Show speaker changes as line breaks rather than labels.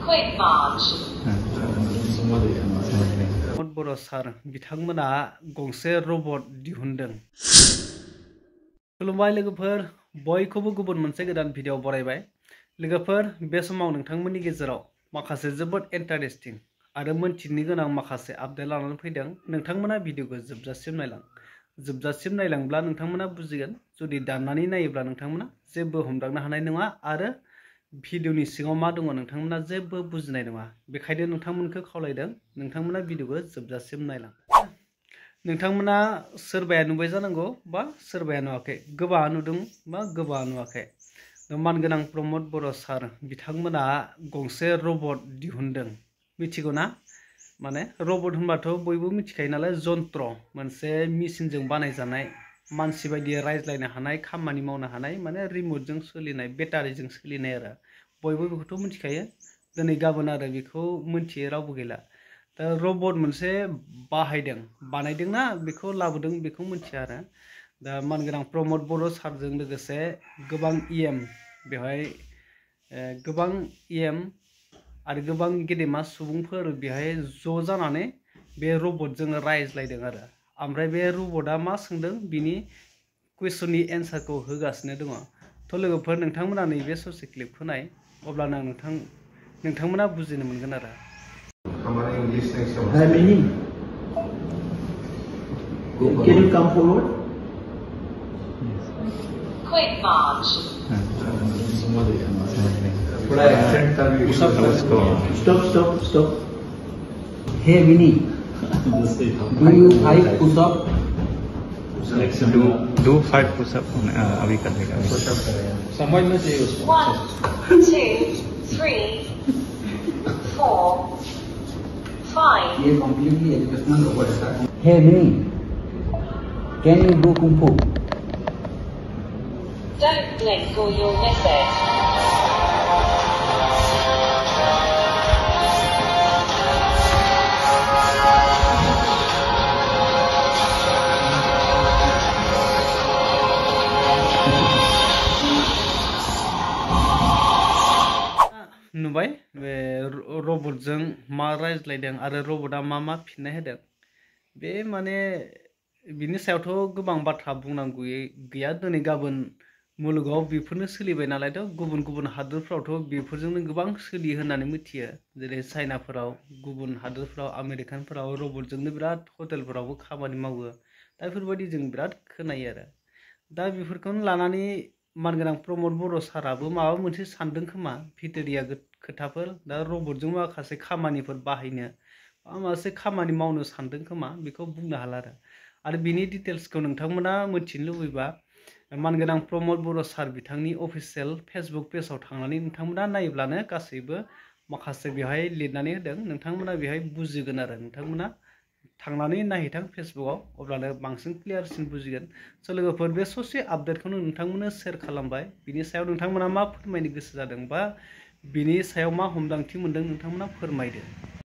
Quick March.
बर' सार बिथांमोना गंसे robot दिहुनदों। खुलुमबाय लोगोफोर, बयखौबो गुबुन मोनसे गोदान भिडिअ बरायबाय। लोगोफोर, बे समाव नोंथांमोननि गेजेराव माखासे जोबोद इन्टारेस्टिं आरो मोनथिनो गोनां माखासे आपडेट लानानै फैदों। नोंथांमोना भिडिअखौ जोबजासिम नायलां। जोबजासिम नायलांब्ला नोंथांमोना बुजिगोन। जुदि दाननानै नायोब्ला नोंथांमोना जेबो हमदांनो हानाय नङा आरो भिडिअनि सिङाव मा दङ नोंथांमोना जेबो बुजिनाय नङा। बेखायनो नोंथांमोनखौ खावलायदों नोंथांमोना भिडिअखौ जोबजासिम नायलां। नोंथांमोना सोरबाया नुबाय जानांगौ बा सोरबाया नुवाखै, गोबाङा नुदों बा गोबाङा नुवाखै। मानगोनां प्रमद बर' सार बिथांमोना गंसे रबट दिहुनदों। मिथिगौ ना? माने रबट होनबाथ' बयबो मिथिखायो नालाय, जन्त्र, मोनसे मेसिनजों बानायजानाय, मानसि बायदि रायज्लायनो हानाय, खामानि मावनो हानाय, माने रिमटजों सोलिनाय, बेटारिजों सोलिनाय आरो बयबो बेखौथ' मिथिखायो। दिनै गाबोन आरो बेखौ मिथियै रावबो गैला। दा रबट मोनसे बानायदोंना बेखौ लाबोदों बेखौ मिथिया आरो। दा मानगोनां प्रमद बर' सारजों लोगोसे गोबां बेवहाय गोबां आरो गोबां गेदेमा सुबुंफोर बेहाय ज' जानानै बे रबटजों रायज्लायदों आरो। ओमफ्राय बे रबटआ मा सोंदों बिनि कुइसननि एन्सारखौ होगासिनो दङ। थ' लोगोफोर, नोंथांमोना नैबे ससे क्लिपखौ नाय, अब्लानो नोंथांमोना बुजिनो मोनगोन आरो।
Can you come forward?
Quick March.
Stop. Hey Winnie, do you 5 push-up?
Do 5 push-up अभी कर देगा।
समझ में चाहिए उसको।
1, 2, 3, 4, 5.
ये completely educational robot है। Hey Winnie, can you do kung fu?
Don't blink or you'll miss it.
नुबाय बे रबटजों मा रायज्लायदों आरो रबटआ मा फिननाय होदों। बे माने बिनि सायावथ' गोबां बाथ्रा बुंनांगौ गैया। दिनै गाबोन मुलुगाव बेफोरनो सोलिबाय नालायथ', गुबुन हादोरफ्रावथ' बेफोरजोंनो गोबां सोलियो होननानै मिथियो। जेरै चाइनाफोराव, गुबुन हादोरफ्राव, आमेरिकानफोराव रबटजोंनो बिराद हटेलफोरावबो खामानि मावो। दा बेफोरबायदि जों बिराद खोनायो आरो। दा बेफोरखौनो लानानै मानगोनां प्रमद बर' साराबो माबा मोनसे सानदों खोमा, भिटोरिया खोथाफोर। दा रबटजों माखासे खामानिफोर बाहायनो बा माखासे खामानि मावनो सानदों खोमा, बेखौ बुंनो हाला आरो बिनि डिटेल्सखौ नोंथांमोना मिथिनो लुबैबा मानगोनां प्रमद बर' सार बिथांनि अफिसियेल फेसबुक पेजाव थांनानै नोंथांमोना नायोब्लानो गासैबो माखासे बेवहाय लिरनानै होदों। नोंथांमोना बेवहाय बुजिगोन आरो। नोंथांमोना थांनानै नायहैथां फेसबुकआव, अब्लानो बांसिन क्लियारसिन बुजिगोन। स' लोगोफोर, बे ससे आपडेटखौनो नोंथांमोननो शेयार खालामबाय। बिनि सायाव नोंथांमोना मा फोरमायनो गोसो जादों बा बिनि सायाव मा हमदांथि मोनदों नोंथांमोना फोरमायदो।